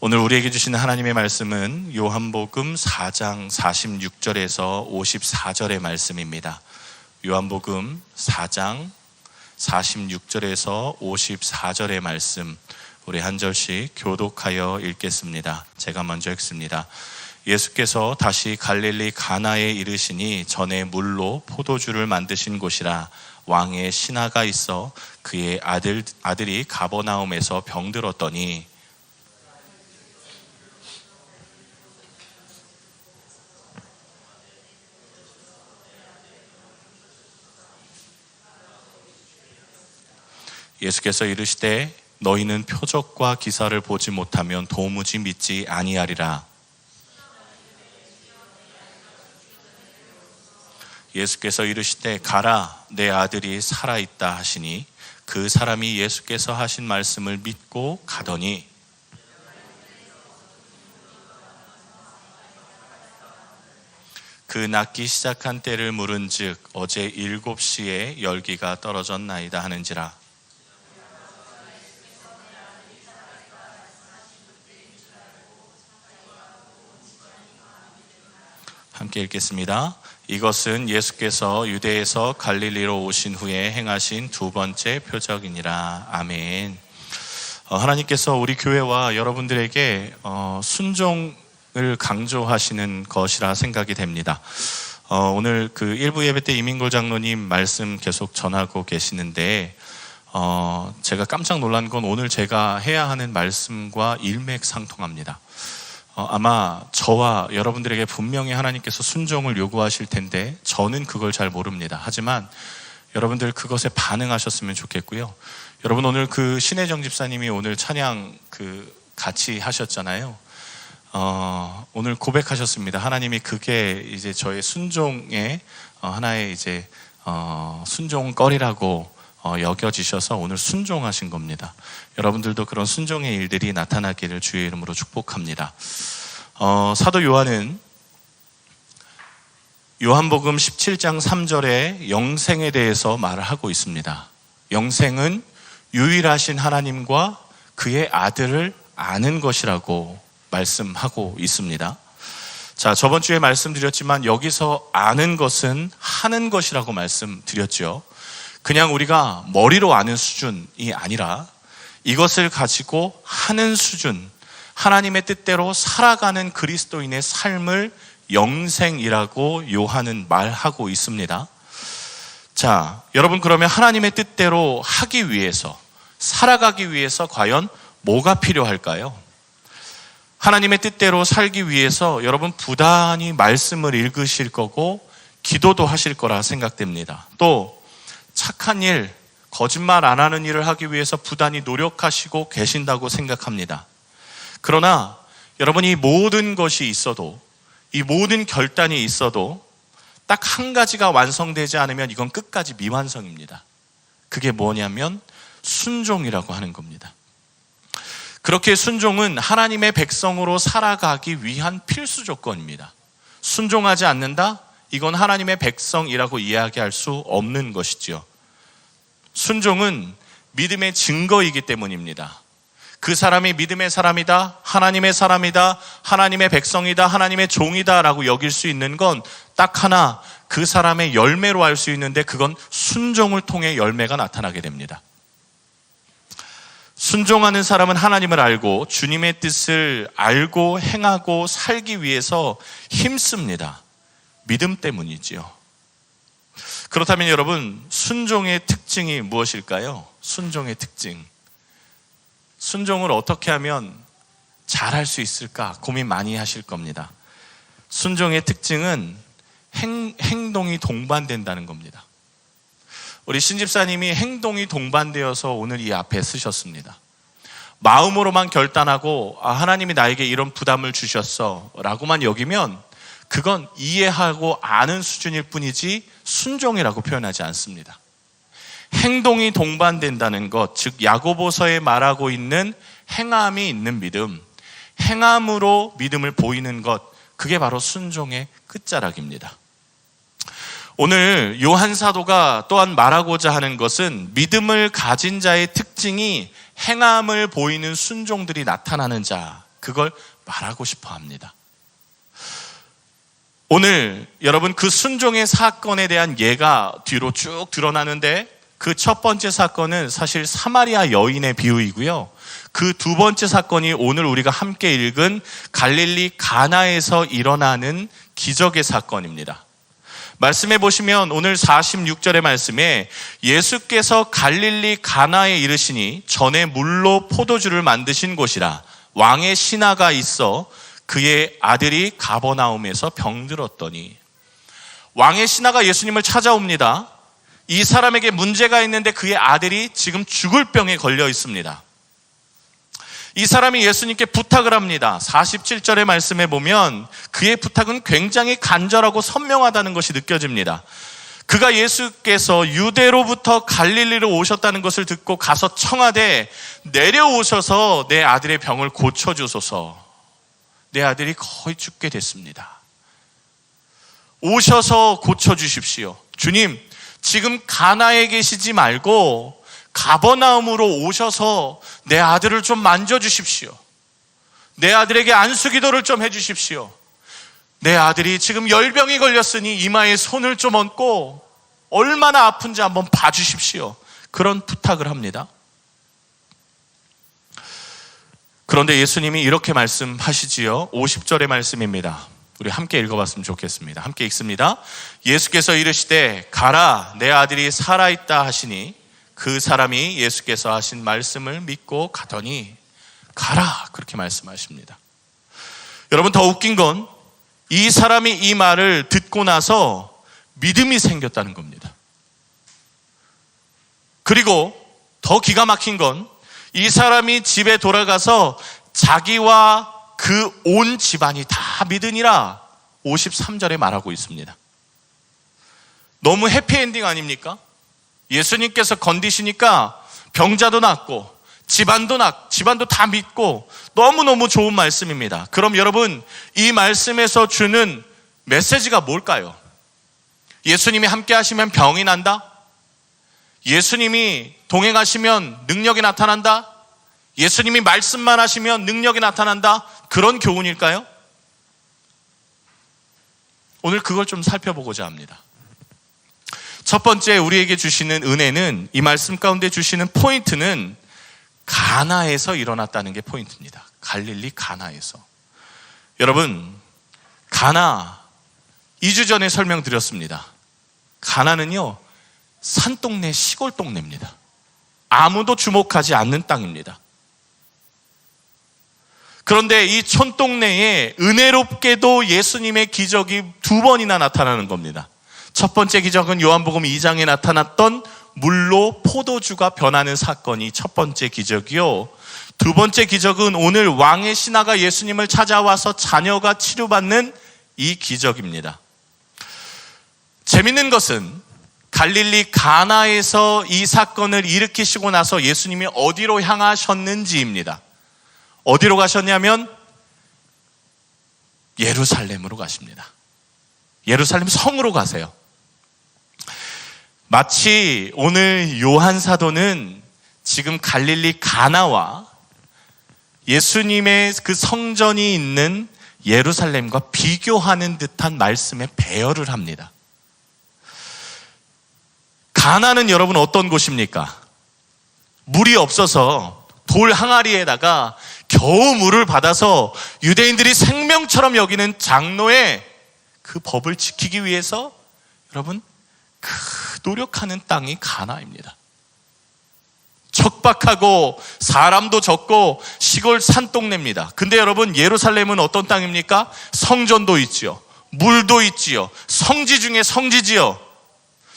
오늘 우리에게 주시는 하나님의 말씀은 요한복음 4장 46절에서 54절의 말씀입니다. 요한복음 4장 46절에서 54절의 말씀, 우리 한 절씩 교독하여 읽겠습니다. 제가 먼저 읽습니다. 예수께서 다시 갈릴리 가나에 이르시니 전에 물로 포도주를 만드신 곳이라. 왕의 신하가 있어 그의 아들이 가버나움에서 병들었더니 예수께서 이르시되 너희는 표적과 기사를 보지 못하면 도무지 믿지 아니하리라. 예수께서 이르시되 가라, 내 아들이 살아있다 하시니 그 사람이 예수께서 하신 말씀을 믿고 가더니 그 낫기 시작한 때를 물은즉 어제 7시에 열기가 떨어졌나이다 하는지라. 함께 읽겠습니다. 이것은 예수께서 유대에서 갈릴리로 오신 후에 행하신 두 번째 표적이니라. 아멘. 하나님께서 우리 교회와 여러분들에게 순종을 강조하시는 것이라 생각이 됩니다. 오늘 그 일부 예배 때 이민골 장로님 말씀 계속 전하고 계시는데 제가 깜짝 놀란 건 오늘 제가 해야 하는 말씀과 일맥상통합니다. 아마 저와 여러분들에게 분명히 하나님께서 순종을 요구하실 텐데 저는 그걸 잘 모릅니다. 하지만 여러분들 그것에 반응하셨으면 좋겠고요. 여러분 오늘 그 신혜정 집사님이 오늘 찬양 같이 하셨잖아요. 오늘 고백하셨습니다. 하나님이 그게 이제 저의 순종의 하나의 이제 순종거리라고 여겨지셔서 오늘 순종하신 겁니다. 여러분들도 그런 순종의 일들이 나타나기를 주의 이름으로 축복합니다. 사도 요한은 요한복음 17장 3절에 영생에 대해서 말을 하고 있습니다. 영생은 유일하신 하나님과 그의 아들을 아는 것이라고 말씀하고 있습니다. 자, 저번 주에 말씀드렸지만 여기서 아는 것은 하는 것이라고 말씀드렸죠. 그냥 우리가 머리로 아는 수준이 아니라 이것을 가지고 하는 수준, 하나님의 뜻대로 살아가는 그리스도인의 삶을 영생이라고 요한은 말하고 있습니다. 자, 여러분 그러면 하나님의 뜻대로 하기 위해서, 살아가기 위해서 과연 뭐가 필요할까요? 하나님의 뜻대로 살기 위해서 여러분 부단히 말씀을 읽으실 거고 기도도 하실 거라 생각됩니다. 또 착한 일, 거짓말 안 하는 일을 하기 위해서 부단히 노력하시고 계신다고 생각합니다. 그러나 여러분 이 모든 것이 있어도, 이 모든 결단이 있어도 딱 한 가지가 완성되지 않으면 이건 끝까지 미완성입니다. 그게 뭐냐면 순종이라고 하는 겁니다. 그렇게 순종은 하나님의 백성으로 살아가기 위한 필수 조건입니다. 순종하지 않는다? 이건 하나님의 백성이라고 이야기할 수 없는 것이죠. 순종은 믿음의 증거이기 때문입니다. 그 사람이 믿음의 사람이다, 하나님의 사람이다, 하나님의 백성이다, 하나님의 종이다 라고 여길 수 있는 건 딱 하나, 그 사람의 열매로 알 수 있는데 그건 순종을 통해 열매가 나타나게 됩니다. 순종하는 사람은 하나님을 알고 주님의 뜻을 알고 행하고 살기 위해서 힘씁니다. 믿음 때문이지요. 그렇다면 여러분, 순종의 특징이 무엇일까요? 순종의 특징. 순종을 어떻게 하면 잘할 수 있을까 고민 많이 하실 겁니다. 순종의 특징은 행동이 동반된다는 겁니다. 우리 신집사님이 행동이 동반되어서 오늘 이 앞에 쓰셨습니다. 마음으로만 결단하고 하나님이 나에게 이런 부담을 주셨어 라고만 여기면 그건 이해하고 아는 수준일 뿐이지 순종이라고 표현하지 않습니다. 행동이 동반된다는 것, 즉 야고보서에 말하고 있는 행함이 있는 믿음, 행함으로 믿음을 보이는 것, 그게 바로 순종의 끝자락입니다. 오늘 요한 사도가 또한 말하고자 하는 것은 믿음을 가진 자의 특징이 행함을 보이는 순종들이 나타나는 자, 그걸 말하고 싶어 합니다. 오늘 여러분 그 순종의 사건에 대한 예가 뒤로 쭉 드러나는데 그 첫 번째 사건은 사실 사마리아 여인의 비유이고요. 그 두 번째 사건이 오늘 우리가 함께 읽은 갈릴리 가나에서 일어나는 기적의 사건입니다. 말씀해 보시면 오늘 46절의 말씀에 예수께서 갈릴리 가나에 이르시니 전에 물로 포도주를 만드신 곳이라 왕의 신하가 있어 그의 아들이 가버나움에서 병들었더니. 왕의 신하가 예수님을 찾아옵니다. 이 사람에게 문제가 있는데 그의 아들이 지금 죽을 병에 걸려 있습니다. 이 사람이 예수님께 부탁을 합니다. 47절의 말씀에 보면 그의 부탁은 굉장히 간절하고 선명하다는 것이 느껴집니다. 그가 예수께서 유대로부터 갈릴리로 오셨다는 것을 듣고 가서 청하되 내려오셔서 내 아들의 병을 고쳐주소서. 내 아들이 거의 죽게 됐습니다. 오셔서 고쳐주십시오. 주님, 지금 가나에 계시지 말고 가버나움으로 오셔서 내 아들을 좀 만져주십시오. 내 아들에게 안수기도를 좀 해주십시오. 내 아들이 지금 열병이 걸렸으니 이마에 손을 좀 얹고 얼마나 아픈지 한번 봐주십시오. 그런 부탁을 합니다. 그런데 예수님이 이렇게 말씀하시지요. 50절의 말씀입니다. 우리 함께 읽어봤으면 좋겠습니다. 함께 읽습니다. 예수께서 이르시되 가라 내 아들이 살아있다 하시니 그 사람이 예수께서 하신 말씀을 믿고 가더니 가라 그렇게 말씀하십니다. 여러분 더 웃긴 건 이 사람이 이 말을 듣고 나서 믿음이 생겼다는 겁니다. 그리고 더 기가 막힌 건 이 사람이 집에 돌아가서 자기와 그 온 집안이 다 믿으니라 53절에 말하고 있습니다. 너무 해피엔딩 아닙니까? 예수님께서 건디시니까 병자도 낫고 집안도 다 믿고 너무너무 좋은 말씀입니다. 그럼 여러분 이 말씀에서 주는 메시지가 뭘까요? 예수님이 함께 하시면 병이 난다? 예수님이 동행하시면 능력이 나타난다? 예수님이 말씀만 하시면 능력이 나타난다? 그런 교훈일까요? 오늘 그걸 좀 살펴보고자 합니다. 첫 번째 우리에게 주시는 은혜는, 이 말씀 가운데 주시는 포인트는 가나에서 일어났다는 게 포인트입니다. 갈릴리 가나에서. 여러분, 가나 2주 전에 설명드렸습니다. 가나는요 산동네 시골 동네입니다. 아무도 주목하지 않는 땅입니다. 그런데 이 촌동네에 은혜롭게도 예수님의 기적이 2번이나 나타나는 겁니다. 첫 번째 기적은 요한복음 2장에 나타났던 물로 포도주가 변하는 사건이 첫 번째 기적이요. 두 번째 기적은 오늘 왕의 신하가 예수님을 찾아와서 자녀가 치료받는 이 기적입니다. 재밌는 것은 갈릴리 가나에서 이 사건을 일으키시고 나서 예수님이 어디로 향하셨는지입니다. 어디로 가셨냐면 예루살렘으로 가십니다. 예루살렘 성으로 가세요. 마치 오늘 요한 사도는 지금 갈릴리 가나와 예수님의 그 성전이 있는 예루살렘과 비교하는 듯한 말씀에 배열을 합니다. 가나는 여러분 어떤 곳입니까? 물이 없어서 돌 항아리에다가 겨우 물을 받아서 유대인들이 생명처럼 여기는 장로의 그 법을 지키기 위해서 여러분 노력하는 땅이 가나입니다. 척박하고 사람도 적고 시골 산동네입니다. 근데 여러분 예루살렘은 어떤 땅입니까? 성전도 있지요, 물도 있지요, 성지 중에 성지지요.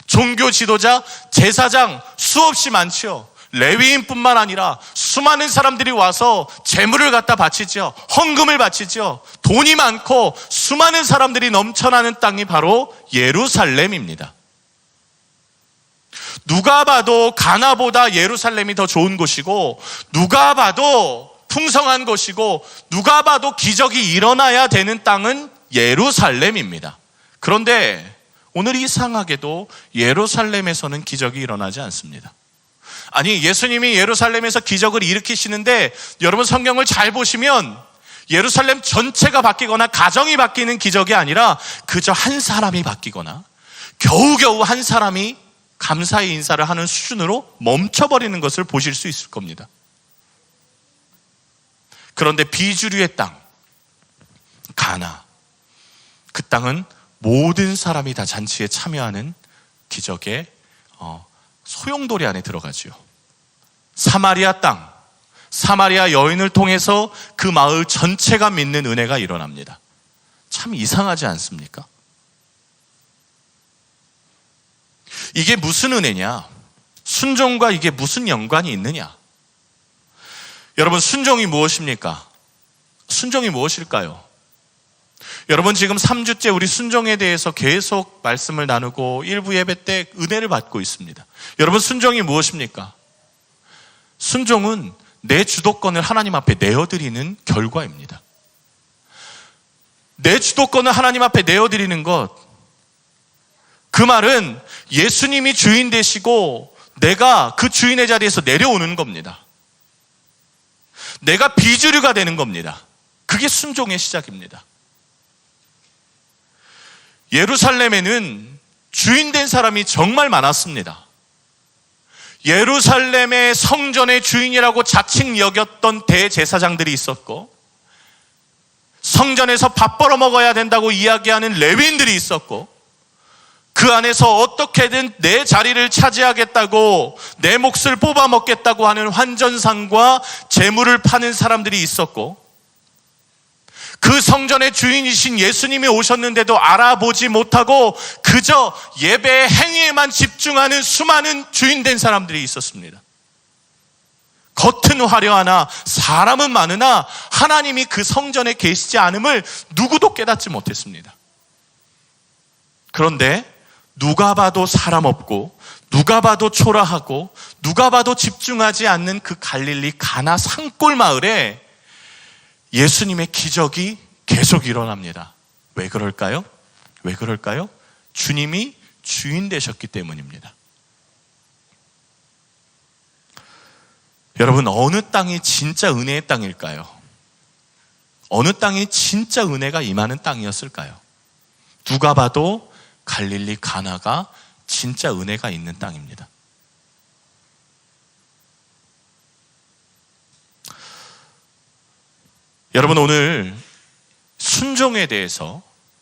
종교 지도자, 제사장 수없이 많지요. 레위인뿐만 아니라 수많은 사람들이 와서 제물을 갖다 바치죠. 헌금을 바치죠. 돈이 많고 수많은 사람들이 넘쳐나는 땅이 바로 예루살렘입니다. 누가 봐도 가나보다 예루살렘이 더 좋은 곳이고, 누가 봐도 풍성한 곳이고, 누가 봐도 기적이 일어나야 되는 땅은 예루살렘입니다. 그런데 오늘 이상하게도 예루살렘에서는 기적이 일어나지 않습니다. 아니, 예수님이 예루살렘에서 기적을 일으키시는데 여러분 성경을 잘 보시면 예루살렘 전체가 바뀌거나 가정이 바뀌는 기적이 아니라 그저 한 사람이 바뀌거나 겨우겨우 한 사람이 감사의 인사를 하는 수준으로 멈춰버리는 것을 보실 수 있을 겁니다. 그런데 비주류의 땅, 가나, 그 땅은 모든 사람이 다 잔치에 참여하는 기적의 소용돌이 안에 들어가지요. 사마리아 땅, 사마리아 여인을 통해서 그 마을 전체가 믿는 은혜가 일어납니다. 참 이상하지 않습니까? 이게 무슨 은혜냐? 순종과 이게 무슨 연관이 있느냐? 여러분, 순종이 무엇입니까? 순종이 무엇일까요? 여러분, 지금 3주째 우리 순종에 대해서 계속 말씀을 나누고 일부 예배 때 은혜를 받고 있습니다. 여러분, 순종이 무엇입니까? 순종은 내 주도권을 하나님 앞에 내어드리는 결과입니다. 내 주도권을 하나님 앞에 내어드리는 것, 그 말은 예수님이 주인 되시고 내가 그 주인의 자리에서 내려오는 겁니다. 내가 비주류가 되는 겁니다. 그게 순종의 시작입니다. 예루살렘에는 주인된 사람이 정말 많았습니다. 예루살렘의 성전의 주인이라고 자칭 여겼던 대제사장들이 있었고, 성전에서 밥 벌어 먹어야 된다고 이야기하는 레위인들이 있었고, 그 안에서 어떻게든 내 자리를 차지하겠다고 내 몫을 뽑아 먹겠다고 하는 환전상과 재물을 파는 사람들이 있었고, 그 성전의 주인이신 예수님이 오셨는데도 알아보지 못하고 그저 예배의 행위에만 집중하는 수많은 주인된 사람들이 있었습니다. 겉은 화려하나 사람은 많으나 하나님이 그 성전에 계시지 않음을 누구도 깨닫지 못했습니다. 그런데 누가 봐도 사람 없고 누가 봐도 초라하고 누가 봐도 집중하지 않는 그 갈릴리 가나 산골 마을에 예수님의 기적이 계속 일어납니다. 왜 그럴까요? 왜 그럴까요? 주님이 주인 되셨기 때문입니다. 여러분, 어느 땅이 진짜 은혜의 땅일까요? 어느 땅이 진짜 은혜가 임하는 땅이었을까요? 누가 봐도 갈릴리 가나가 진짜 은혜가 있는 땅입니다. 여러분, 오늘 순종에 대해서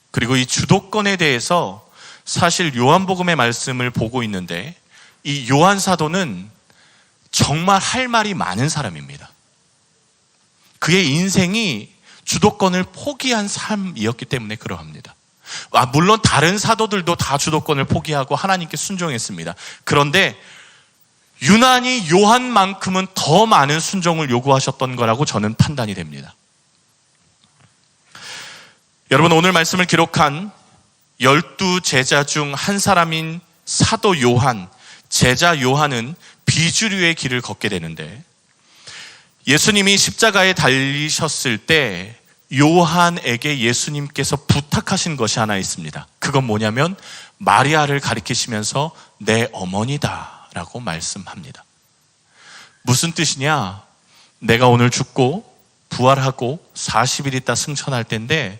그리고 이 주도권에 대해서 사실 요한복음의 말씀을 보고 있는데, 이 요한 사도는 정말 할 말이 많은 사람입니다. 그의 인생이 주도권을 포기한 삶이었기 때문에 그러합니다. 물론 다른 사도들도 다 주도권을 포기하고 하나님께 순종했습니다. 그런데 유난히 요한만큼은 더 많은 순종을 요구하셨던 거라고 저는 판단이 됩니다. 여러분, 오늘 말씀을 기록한 12제자 중 한 사람인 사도 요한, 제자 요한은 비주류의 길을 걷게 되는데, 예수님이 십자가에 달리셨을 때 요한에게 예수님께서 부탁하신 것이 하나 있습니다. 그건 뭐냐면 마리아를 가리키시면서 내 어머니다 라고 말씀합니다. 무슨 뜻이냐? 내가 오늘 죽고 부활하고 40일 있다 승천할 텐데,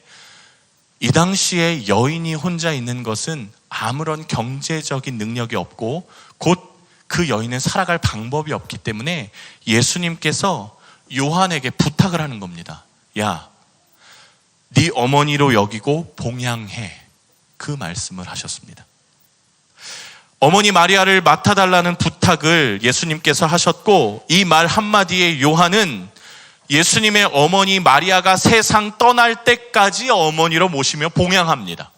이 당시에 여인이 혼자 있는 것은 아무런 경제적인 능력이 없고 곧 그 여인은 살아갈 방법이 없기 때문에 예수님께서 요한에게 부탁을 하는 겁니다. 야, 네 어머니로 여기고 봉양해. 그 말씀을 하셨습니다. 어머니 마리아를 맡아달라는 부탁을 예수님께서 하셨고, 이 말 한마디에 요한은 예수님의 어머니 마리아가 세상 떠날 때까지 어머니로 모시며 봉양합니다.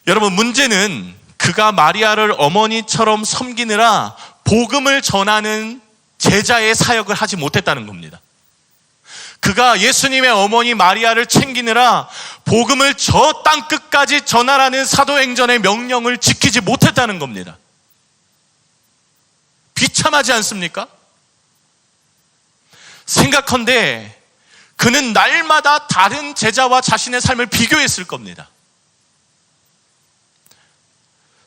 여러분, 문제는 그가 마리아를 어머니처럼 섬기느라 복음을 전하는 제자의 사역을 하지 못했다는 겁니다. 그가 예수님의 어머니 마리아를 챙기느라 복음을 저 땅끝까지 전하라는 사도행전의 명령을 지키지 못했다는 겁니다. 비참하지 않습니까? 생각컨대 그는 날마다 다른 제자와 자신의 삶을 비교했을 겁니다.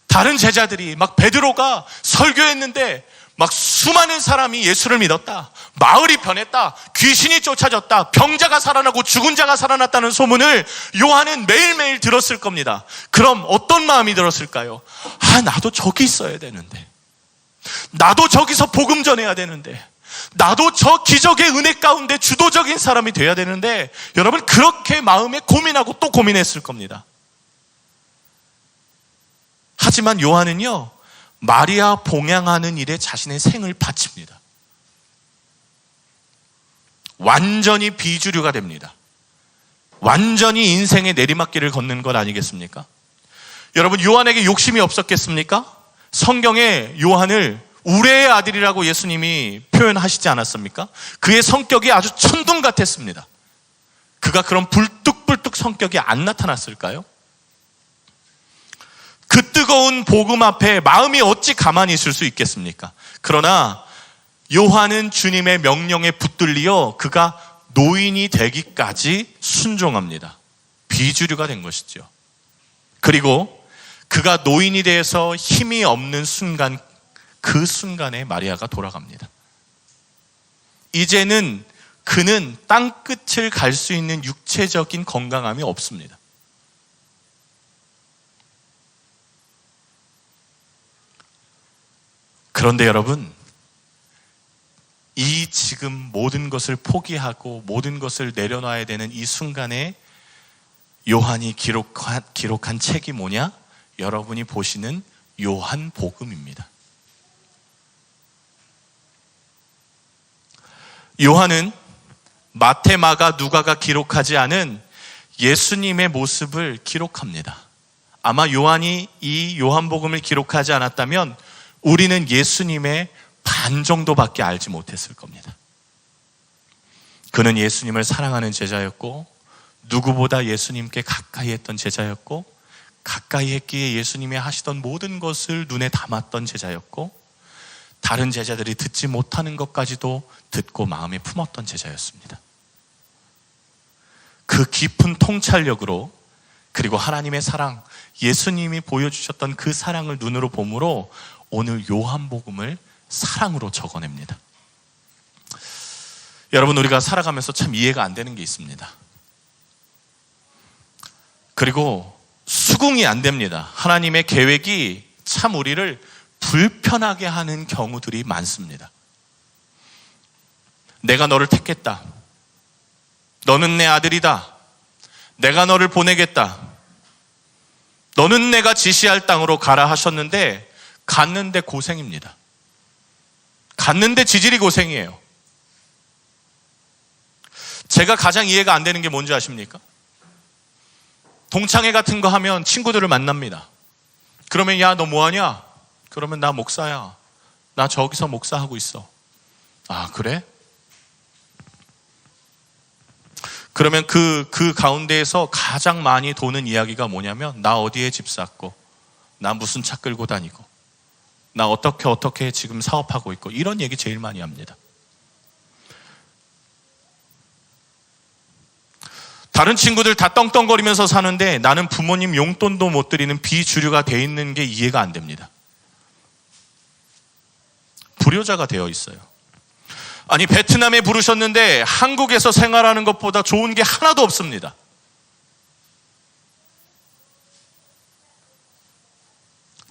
다른 제자들이 막 베드로가 설교했는데 막 수많은 사람이 예수를 믿었다. 마을이 변했다. 귀신이 쫓아졌다. 병자가 살아나고 죽은 자가 살아났다는 소문을 요한은 매일매일 들었을 겁니다. 그럼 어떤 마음이 들었을까요? 나도 저기 있어야 되는데. 나도 저기서 복음 전해야 되는데. 나도 저 기적의 은혜 가운데 주도적인 사람이 돼야 되는데. 여러분, 그렇게 마음에 고민하고 또 고민했을 겁니다. 하지만 요한은요, 마리아 봉양하는 일에 자신의 생을 바칩니다. 완전히 비주류가 됩니다. 완전히 인생의 내리막길을 걷는 것 아니겠습니까? 여러분, 요한에게 욕심이 없었겠습니까? 성경에 요한을 우레의 아들이라고 예수님이 표현하시지 않았습니까? 그의 성격이 아주 천둥 같았습니다. 그가 그런 불뚝불뚝 성격이 안 나타났을까요? 그 뜨거운 복음 앞에 마음이 어찌 가만히 있을 수 있겠습니까? 그러나 요한은 주님의 명령에 붙들리어 그가 노인이 되기까지 순종합니다. 비주류가 된 것이죠. 그리고 그가 노인이 돼서 힘이 없는 순간, 그 순간에 마리아가 돌아갑니다. 이제는 그는 땅끝을 갈 수 있는 육체적인 건강함이 없습니다. 그런데 여러분, 이 지금 모든 것을 포기하고 모든 것을 내려놔야 되는 이 순간에 요한이 기록한 책이 뭐냐? 여러분이 보시는 요한복음입니다. 요한은 마태, 마가, 누가가 기록하지 않은 예수님의 모습을 기록합니다. 아마 요한이 이 요한복음을 기록하지 않았다면 우리는 예수님의 반 정도밖에 알지 못했을 겁니다. 그는 예수님을 사랑하는 제자였고, 누구보다 예수님께 가까이 했던 제자였고, 가까이 했기에 예수님이 하시던 모든 것을 눈에 담았던 제자였고, 다른 제자들이 듣지 못하는 것까지도 듣고 마음에 품었던 제자였습니다. 그 깊은 통찰력으로, 그리고 하나님의 사랑, 예수님이 보여주셨던 그 사랑을 눈으로 봄으로 오늘 요한복음을 사랑으로 적어냅니다. 여러분, 우리가 살아가면서 참 이해가 안 되는 게 있습니다. 그리고 수긍이 안 됩니다. 하나님의 계획이 참 우리를 불편하게 하는 경우들이 많습니다. 내가 너를 택했다. 너는 내 아들이다. 내가 너를 보내겠다. 너는 내가 지시할 땅으로 가라 하셨는데 갔는데 고생입니다. 갔는데 지질이 고생이에요. 제가 가장 이해가 안 되는 게 뭔지 아십니까? 동창회 같은 거 하면 친구들을 만납니다. 그러면 야, 너 뭐하냐? 그러면 나 목사야. 나 저기서 목사하고 있어. 아, 그래? 그러면 그 가운데에서 가장 많이 도는 이야기가 뭐냐면, 나 어디에 집 샀고, 나 무슨 차 끌고 다니고, 나 어떻게 지금 사업하고 있고, 이런 얘기 제일 많이 합니다. 다른 친구들 다 떵떵거리면서 사는데 나는 부모님 용돈도 못 드리는 비주류가 돼 있는 게 이해가 안 됩니다. 불효자가 되어 있어요. 아니, 베트남에 부르셨는데 한국에서 생활하는 것보다 좋은 게 하나도 없습니다.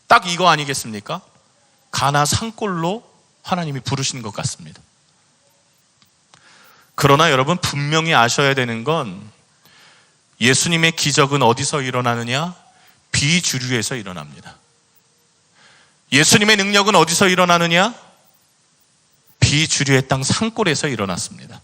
딱 이거 아니겠습니까? 가나 산골로 하나님이 부르시는 것 같습니다. 그러나 여러분, 분명히 아셔야 되는 건 예수님의 기적은 어디서 일어나느냐? 비주류에서 일어납니다. 예수님의 능력은 어디서 일어나느냐? 비주류의 땅 산골에서 일어났습니다.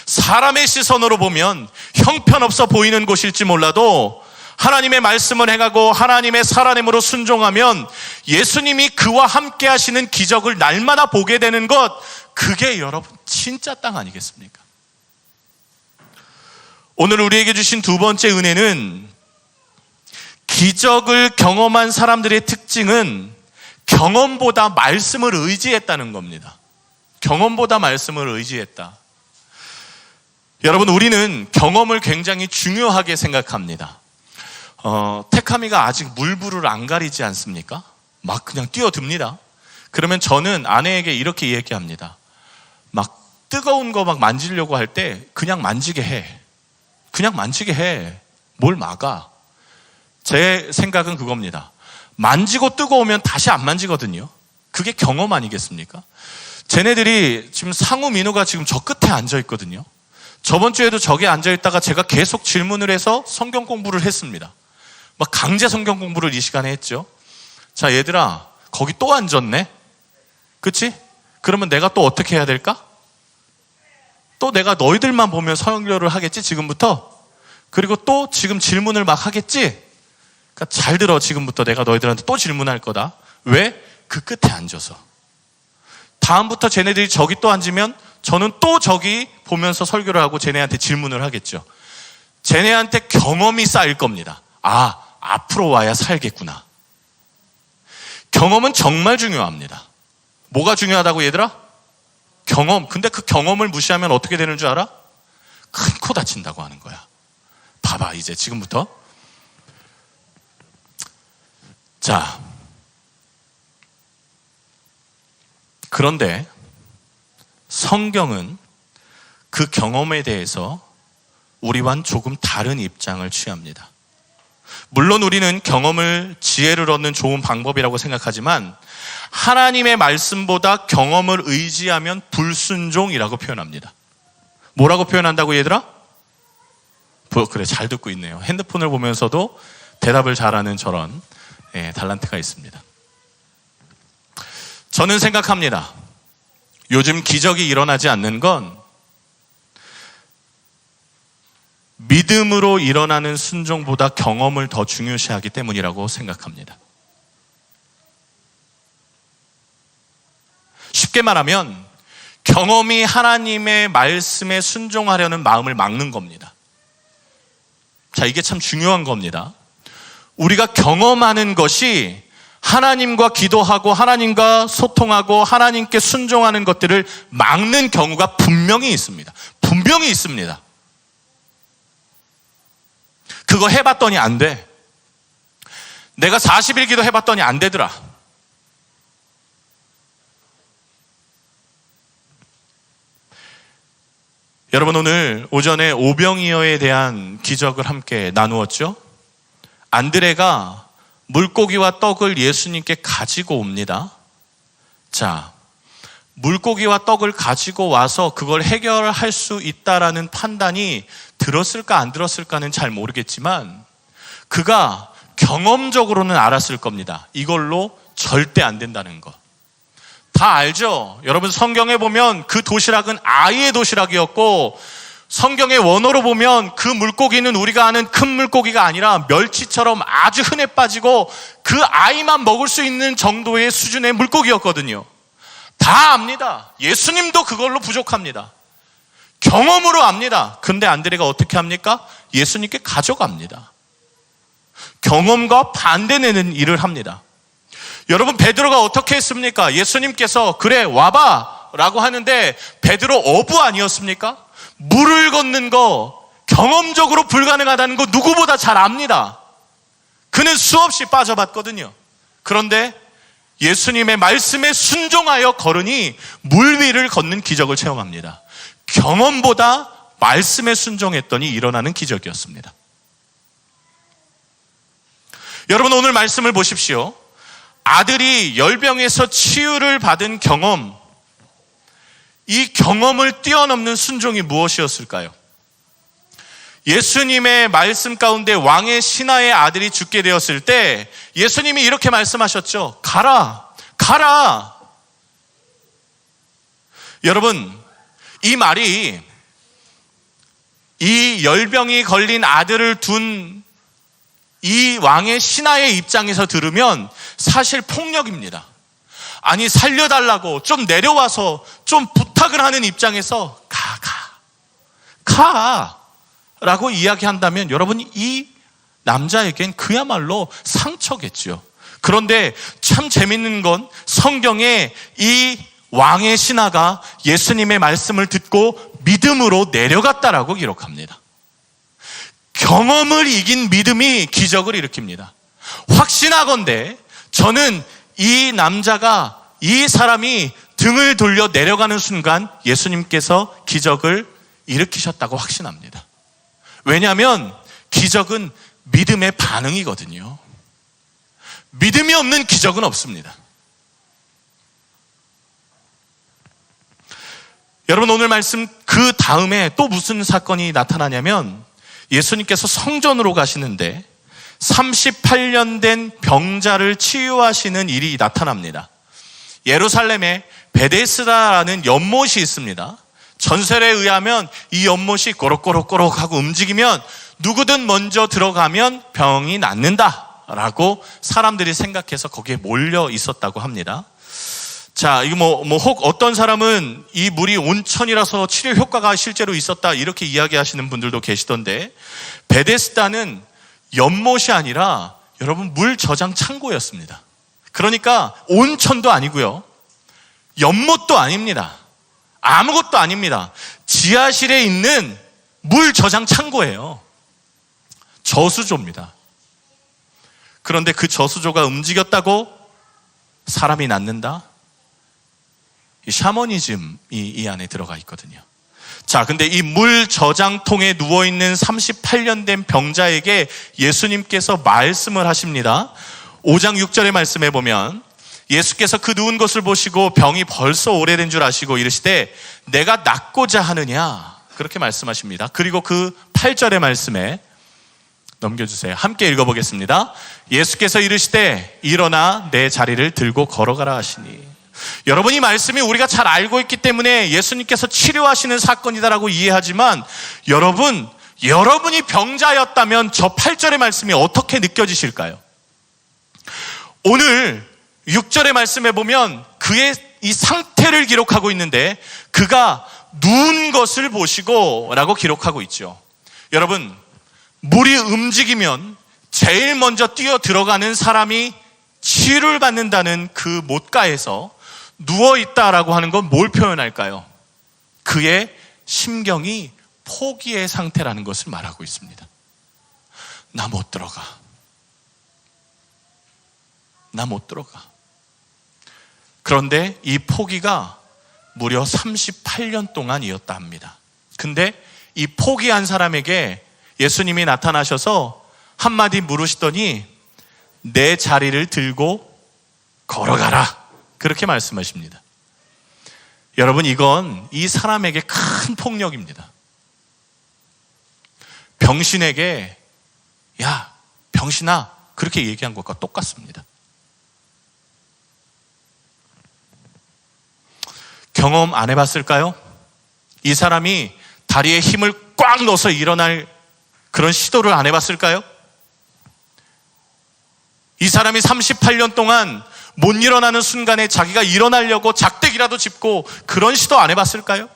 사람의 시선으로 보면 형편없어 보이는 곳일지 몰라도 하나님의 말씀을 행하고 하나님의 살아냄으로 순종하면 예수님이 그와 함께 하시는 기적을 날마다 보게 되는 것, 그게 여러분 진짜 땅 아니겠습니까? 오늘 우리에게 주신 두 번째 은혜는, 기적을 경험한 사람들의 특징은 경험보다 말씀을 의지했다는 겁니다. 경험보다 말씀을 의지했다. 여러분, 우리는 경험을 굉장히 중요하게 생각합니다. 택하미가 아직 물불을 안 가리지 않습니까? 막 그냥 뛰어듭니다. 그러면 저는 아내에게 이렇게 얘기합니다. 막 뜨거운 거 막 만지려고 할 때 그냥 만지게 해. 그냥 만지게 해. 뭘 막아. 제 생각은 그겁니다. 만지고 뜨거우면 다시 안 만지거든요. 그게 경험 아니겠습니까? 쟤네들이 지금 상우 민우가 지금 저 끝에 앉아 있거든요. 저번 주에도 저기 앉아 있다가 제가 계속 질문을 해서 성경 공부를 했습니다. 막 강제 성경 공부를 이 시간에 했죠. 자, 얘들아, 거기 또 앉았네? 그치? 그러면 내가 또 어떻게 해야 될까? 또 내가 너희들만 보면 설교를 하겠지, 지금부터? 그리고 또 지금 질문을 막 하겠지? 그러니까 잘 들어, 지금부터 내가 너희들한테 또 질문할 거다. 왜? 그 끝에 앉아서. 다음부터 쟤네들이 저기 또 앉으면 저는 또 저기 보면서 설교를 하고 쟤네한테 질문을 하겠죠. 쟤네한테 경험이 쌓일 겁니다. 아, 앞으로 와야 살겠구나. 경험은 정말 중요합니다. 뭐가 중요하다고 얘들아? 경험. 근데 그 경험을 무시하면 어떻게 되는 줄 알아? 큰 코 다친다고 하는 거야. 봐봐, 이제 지금부터. 자, 그런데 성경은 그 경험에 대해서 우리와는 조금 다른 입장을 취합니다. 물론 우리는 경험을 지혜를 얻는 좋은 방법이라고 생각하지만 하나님의 말씀보다 경험을 의지하면 불순종이라고 표현합니다. 뭐라고 표현한다고 얘들아? 그래, 잘 듣고 있네요. 핸드폰을 보면서도 대답을 잘하는 저런 달란트가 있습니다. 저는 생각합니다. 요즘 기적이 일어나지 않는 건 믿음으로 일어나는 순종보다 경험을 더 중요시하기 때문이라고 생각합니다. 쉽게 말하면 경험이 하나님의 말씀에 순종하려는 마음을 막는 겁니다. 자, 이게 참 중요한 겁니다. 우리가 경험하는 것이 하나님과 기도하고 하나님과 소통하고 하나님께 순종하는 것들을 막는 경우가 분명히 있습니다. 분명히 있습니다. 그거 해봤더니 안 돼. 내가 40일 기도 해봤더니 안 되더라. 여러분, 오늘 오전에 오병이어에 대한 기적을 함께 나누었죠. 안드레가 물고기와 떡을 예수님께 가지고 옵니다. 자, 물고기와 떡을 가지고 와서 그걸 해결할 수 있다라는 판단이 들었을까 안 들었을까는 잘 모르겠지만 그가 경험적으로는 알았을 겁니다. 이걸로 절대 안 된다는 거. 다 알죠? 여러분, 성경에 보면 그 도시락은 아이의 도시락이었고 성경의 원어로 보면 그 물고기는 우리가 아는 큰 물고기가 아니라 멸치처럼 아주 흔해 빠지고 그 아이만 먹을 수 있는 정도의 수준의 물고기였거든요. 다 압니다. 예수님도 그걸로 부족합니다. 경험으로 압니다. 근데 안드레가 어떻게 합니까? 예수님께 가져갑니다. 경험과 반대되는 일을 합니다. 여러분, 베드로가 어떻게 했습니까? 예수님께서 그래 와봐 라고 하는데 베드로 어부 아니었습니까? 물을 걷는 거 경험적으로 불가능하다는 거 누구보다 잘 압니다. 그는 수없이 빠져봤거든요. 그런데 예수님의 말씀에 순종하여 걸으니 물 위를 걷는 기적을 체험합니다. 경험보다 말씀에 순종했더니 일어나는 기적이었습니다. 여러분, 오늘 말씀을 보십시오. 아들이 열병에서 치유를 받은 경험, 이 경험을 뛰어넘는 순종이 무엇이었을까요? 예수님의 말씀 가운데 왕의 신하의 아들이 죽게 되었을 때 예수님이 이렇게 말씀하셨죠. 가라, 가라. 여러분, 이 말이 이 열병이 걸린 아들을 둔 이 왕의 신하의 입장에서 들으면 사실 폭력입니다. 아니, 살려달라고 좀 내려와서 좀 부탁을 하는 입장에서 가 라고 이야기한다면 여러분, 이 남자에겐 그야말로 상처겠죠. 그런데 참 재밌는 건 성경에 이 왕의 신하가 예수님의 말씀을 듣고 믿음으로 내려갔다라고 기록합니다. 경험을 이긴 믿음이 기적을 일으킵니다. 확신하건대 저는 이 남자가, 이 사람이 등을 돌려 내려가는 순간 예수님께서 기적을 일으키셨다고 확신합니다. 왜냐하면 기적은 믿음의 반응이거든요. 믿음이 없는 기적은 없습니다. 여러분, 오늘 말씀 그 다음에 또 무슨 사건이 나타나냐면 예수님께서 성전으로 가시는데 38년 된 병자를 치유하시는 일이 나타납니다. 예루살렘에 베데스다라는 연못이 있습니다. 전설에 의하면 이 연못이 꼬록꼬록꼬록 하고 움직이면 누구든 먼저 들어가면 병이 낫는다라고 사람들이 생각해서 거기에 몰려 있었다고 합니다. 자, 이거 혹 어떤 사람은 이 물이 온천이라서 치료 효과가 실제로 있었다 이렇게 이야기하시는 분들도 계시던데, 베데스다는 연못이 아니라 여러분 물 저장 창고였습니다. 그러니까 온천도 아니고요, 연못도 아닙니다. 아무것도 아닙니다. 지하실에 있는 물 저장 창고예요. 저수조입니다. 그런데 그 저수조가 움직였다고 사람이 낫는다? 이 샤머니즘이 이 안에 들어가 있거든요. 자, 근데 이 물 저장통에 누워있는 38년 된 병자에게 예수님께서 말씀을 하십니다. 5장 6절의 말씀에 보면 예수께서 그 누운 것을 보시고 병이 벌써 오래된 줄 아시고 이르시되 내가 낫고자 하느냐, 그렇게 말씀하십니다. 그리고 그 8절의 말씀에 넘겨주세요. 함께 읽어보겠습니다. 예수께서 이르시되 일어나 내 자리를 들고 걸어가라 하시니. 여러분, 이 말씀이 우리가 잘 알고 있기 때문에 예수님께서 치료하시는 사건이다라고 이해하지만, 여러분이 병자였다면 저 8절의 말씀이 어떻게 느껴지실까요? 오늘 6절의 말씀에 보면 그의 이 상태를 기록하고 있는데 그가 누운 것을 보시고 라고 기록하고 있죠. 여러분, 물이 움직이면 제일 먼저 뛰어 들어가는 사람이 치유를 받는다는 그 못가에서 누워있다라고 하는 건 뭘 표현할까요? 그의 심경이 포기의 상태라는 것을 말하고 있습니다. 나 못 들어가. 나 못 들어가. 그런데 이 포기가 무려 38년 동안이었다 합니다. 근데 이 포기한 사람에게 예수님이 나타나셔서 한마디 물으시더니 내 자리를 들고 걸어가라, 그렇게 말씀하십니다. 여러분, 이건 이 사람에게 큰 폭력입니다. 병신에게 야, 병신아, 그렇게 얘기한 것과 똑같습니다. 경험 안 해봤을까요? 이 사람이 다리에 힘을 꽉 넣어서 일어날 그런 시도를 안 해봤을까요? 이 사람이 38년 동안 못 일어나는 순간에 자기가 일어나려고 작대기라도 짚고 그런 시도 안 해봤을까요?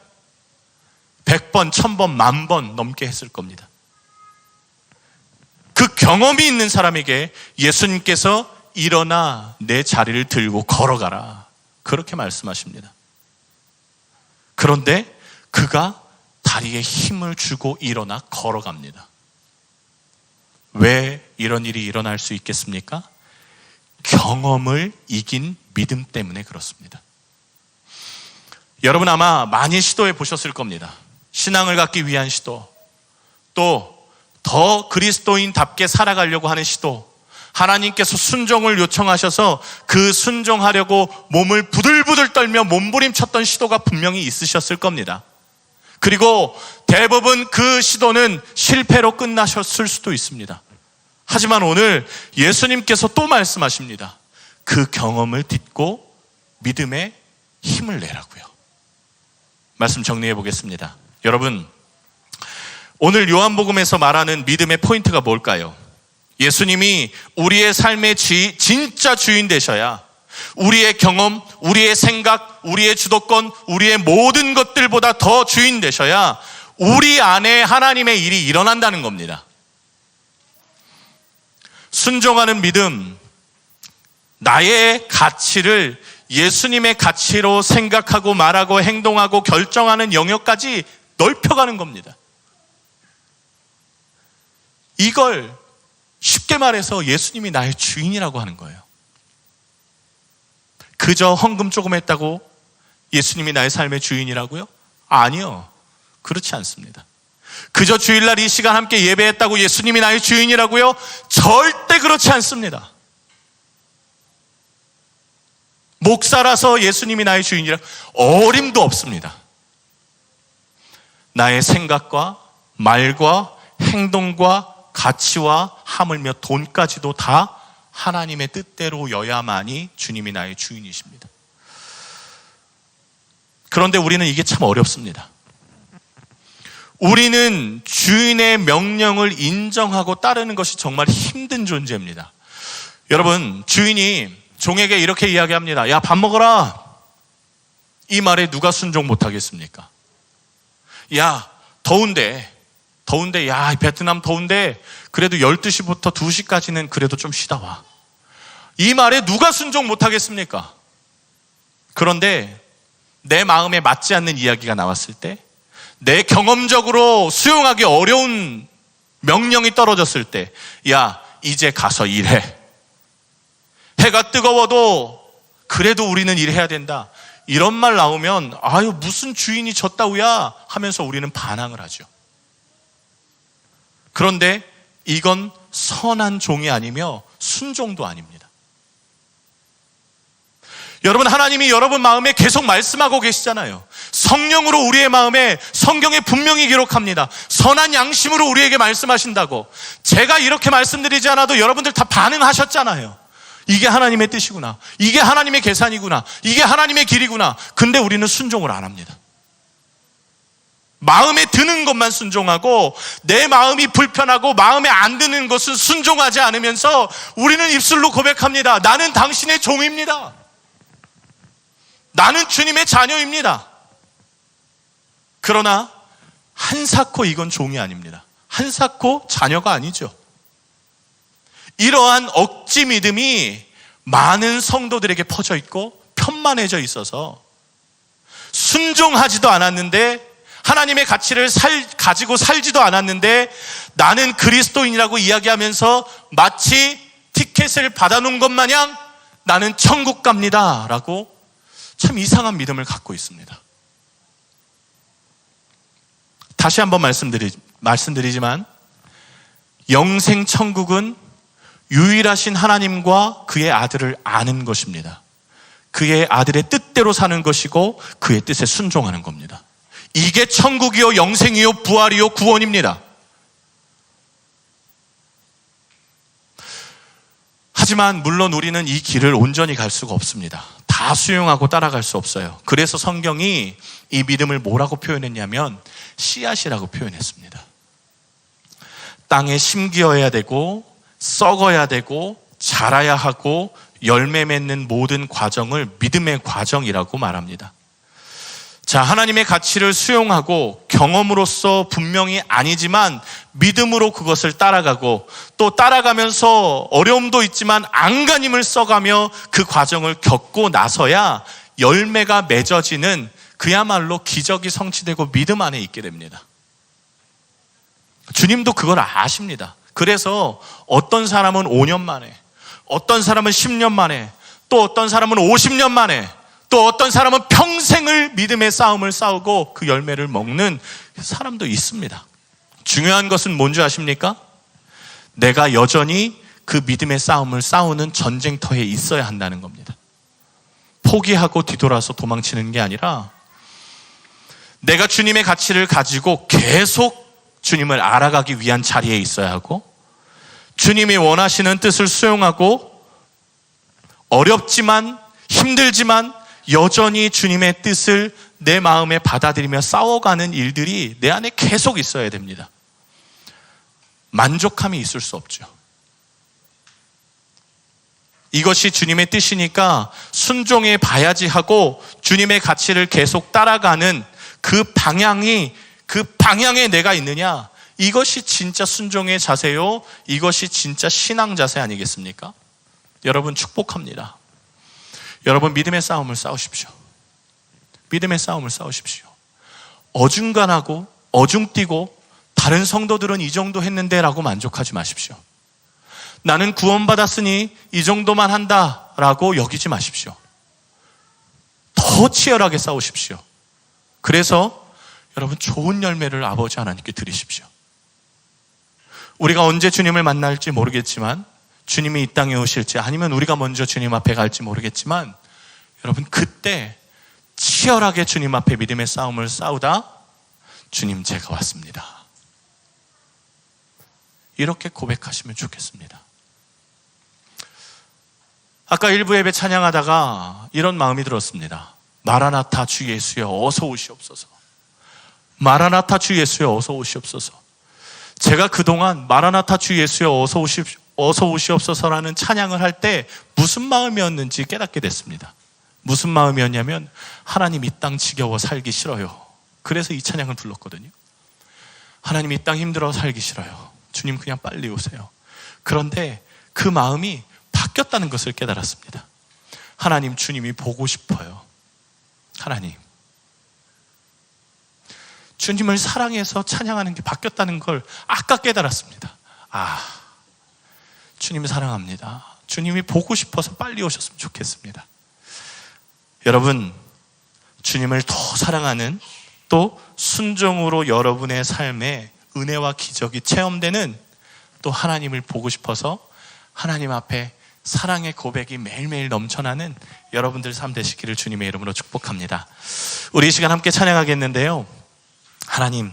100번, 1000번, 10,000번 넘게 했을 겁니다. 그 경험이 있는 사람에게 예수님께서 일어나 내 자리를 들고 걸어가라, 그렇게 말씀하십니다. 그런데 그가 다리에 힘을 주고 일어나 걸어갑니다. 왜 이런 일이 일어날 수 있겠습니까? 경험을 이긴 믿음 때문에 그렇습니다. 여러분, 아마 많이 시도해 보셨을 겁니다. 신앙을 갖기 위한 시도, 또 더 그리스도인답게 살아가려고 하는 시도, 하나님께서 순종을 요청하셔서 그 순종하려고 몸을 부들부들 떨며 몸부림쳤던 시도가 분명히 있으셨을 겁니다. 그리고 대부분 그 시도는 실패로 끝나셨을 수도 있습니다. 하지만 오늘 예수님께서 또 말씀하십니다. 그 경험을 딛고 믿음의 힘을 내라고요. 말씀 정리해 보겠습니다. 여러분, 오늘 요한복음에서 말하는 믿음의 포인트가 뭘까요? 예수님이 우리의 삶의 진짜 주인 되셔야 우리의 경험, 우리의 생각, 우리의 주도권, 우리의 모든 것들보다 더 주인 되셔야 우리 안에 하나님의 일이 일어난다는 겁니다. 순종하는 믿음, 나의 가치를 예수님의 가치로 생각하고 말하고 행동하고 결정하는 영역까지 넓혀가는 겁니다. 이걸 쉽게 말해서 예수님이 나의 주인이라고 하는 거예요. 그저 헌금 조금 했다고 예수님이 나의 삶의 주인이라고요? 아니요. 그렇지 않습니다. 그저 주일날 이 시간 함께 예배했다고 예수님이 나의 주인이라고요? 절대 그렇지 않습니다. 목사라서 예수님이 나의 주인이라 어림도 없습니다. 나의 생각과 말과 행동과 가치와 하물며 돈까지도 다 하나님의 뜻대로여야만이 주님이 나의 주인이십니다. 그런데 우리는 이게 참 어렵습니다. 우리는 주인의 명령을 인정하고 따르는 것이 정말 힘든 존재입니다. 여러분, 주인이 종에게 이렇게 이야기합니다. 야, 밥 먹어라. 이 말에 누가 순종 못하겠습니까? 야, 더운데, 야, 베트남 더운데 그래도 12시부터 2시까지는 그래도 좀 쉬다 와. 이 말에 누가 순종 못하겠습니까? 그런데 내 마음에 맞지 않는 이야기가 나왔을 때, 내 경험적으로 수용하기 어려운 명령이 떨어졌을 때, 야, 이제 가서 일해. 해가 뜨거워도 그래도 우리는 일해야 된다. 이런 말 나오면 아유, 무슨 주인이 졌다우야 하면서 우리는 반항을 하죠. 그런데 이건 선한 종이 아니며 순종도 아닙니다. 여러분, 하나님이 여러분 마음에 계속 말씀하고 계시잖아요. 성령으로 우리의 마음에 성경에 분명히 기록합니다. 선한 양심으로 우리에게 말씀하신다고. 제가 이렇게 말씀드리지 않아도 여러분들 다 반응하셨잖아요. 이게 하나님의 뜻이구나. 이게 하나님의 계산이구나. 이게 하나님의 길이구나. 근데 우리는 순종을 안 합니다. 마음에 드는 것만 순종하고 내 마음이 불편하고 마음에 안 드는 것은 순종하지 않으면서 우리는 입술로 고백합니다. 나는 당신의 종입니다. 나는 주님의 자녀입니다. 그러나 한사코 이건 종이 아닙니다. 한사코 자녀가 아니죠. 이러한 억지 믿음이 많은 성도들에게 퍼져 있고 편만해져 있어서 순종하지도 않았는데, 하나님의 가치를 가지고 살지도 않았는데, 나는 그리스도인이라고 이야기하면서 마치 티켓을 받아놓은 것 마냥 나는 천국 갑니다 라고 참 이상한 믿음을 갖고 있습니다. 다시 한번 말씀드리지만 영생 천국은 유일하신 하나님과 그의 아들을 아는 것입니다. 그의 아들의 뜻대로 사는 것이고 그의 뜻에 순종하는 겁니다. 이게 천국이요, 영생이요, 부활이요, 구원입니다. 하지만 물론 우리는 이 길을 온전히 갈 수가 없습니다. 다 수용하고 따라갈 수 없어요. 그래서 성경이 이 믿음을 뭐라고 표현했냐면 씨앗이라고 표현했습니다. 땅에 심기어야 되고 썩어야 되고 자라야 하고 열매 맺는 모든 과정을 믿음의 과정이라고 말합니다. 자, 하나님의 가치를 수용하고 경험으로서 분명히 아니지만 믿음으로 그것을 따라가고, 또 따라가면서 어려움도 있지만 안간힘을 써가며 그 과정을 겪고 나서야 열매가 맺어지는 그야말로 기적이 성취되고 믿음 안에 있게 됩니다. 주님도 그걸 아십니다. 그래서 어떤 사람은 5년 만에, 어떤 사람은 10년 만에, 또 어떤 사람은 50년 만에, 또 어떤 사람은 평생을 믿음의 싸움을 싸우고 그 열매를 먹는 사람도 있습니다. 중요한 것은 뭔지 아십니까? 내가 여전히 그 믿음의 싸움을 싸우는 전쟁터에 있어야 한다는 겁니다. 포기하고 뒤돌아서 도망치는 게 아니라 내가 주님의 가치를 가지고 계속 주님을 알아가기 위한 자리에 있어야 하고, 주님이 원하시는 뜻을 수용하고 어렵지만 힘들지만 여전히 주님의 뜻을 내 마음에 받아들이며 싸워가는 일들이 내 안에 계속 있어야 됩니다. 만족함이 있을 수 없죠. 이것이 주님의 뜻이니까 순종해 봐야지 하고 주님의 가치를 계속 따라가는 그 방향에 내가 있느냐, 이것이 진짜 순종의 자세요, 이것이 진짜 신앙 자세 아니겠습니까? 여러분, 축복합니다. 여러분, 믿음의 싸움을 싸우십시오. 믿음의 싸움을 싸우십시오. 어중간하고 어중뛰고 다른 성도들은 이 정도 했는데 라고 만족하지 마십시오. 나는 구원받았으니 이 정도만 한다 라고 여기지 마십시오. 더 치열하게 싸우십시오. 그래서 여러분 좋은 열매를 아버지 하나님께 드리십시오. 우리가 언제 주님을 만날지 모르겠지만, 주님이 이 땅에 오실지 아니면 우리가 먼저 주님 앞에 갈지 모르겠지만, 여러분 그때 치열하게 주님 앞에 믿음의 싸움을 싸우다 주님 제가 왔습니다, 이렇게 고백하시면 좋겠습니다. 아까 일부 예배 찬양하다가 이런 마음이 들었습니다. 마라나타 주 예수여 어서 오시옵소서. 마라나타 주 예수여 어서 오시옵소서. 제가 그동안 마라나타 주 예수여 어서 오시옵소서라는 찬양을 할 때 무슨 마음이었는지 깨닫게 됐습니다. 무슨 마음이었냐면, 하나님 이 땅 지겨워 살기 싫어요. 그래서 이 찬양을 불렀거든요. 하나님 이 땅 힘들어 살기 싫어요. 주님 그냥 빨리 오세요. 그런데 그 마음이 바뀌었다는 것을 깨달았습니다. 하나님, 주님이 보고 싶어요. 하나님, 주님을 사랑해서 찬양하는 게 바뀌었다는 걸 아까 깨달았습니다. 주님 사랑합니다. 주님이 보고 싶어서 빨리 오셨으면 좋겠습니다. 여러분, 주님을 더 사랑하는, 또 순종으로 여러분의 삶에 은혜와 기적이 체험되는, 또 하나님을 보고 싶어서 하나님 앞에 사랑의 고백이 매일매일 넘쳐나는 여러분들 삶 되시기를 주님의 이름으로 축복합니다. 우리 이 시간 함께 찬양하겠는데요, 하나님,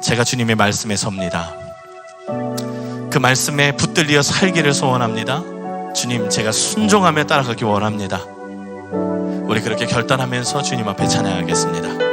제가 주님의 말씀에 섭니다. 그 말씀에 붙들려 살기를 소원합니다. 주님, 제가 순종하며 따라가기 원합니다. 우리 그렇게 결단하면서 주님 앞에 찬양하겠습니다.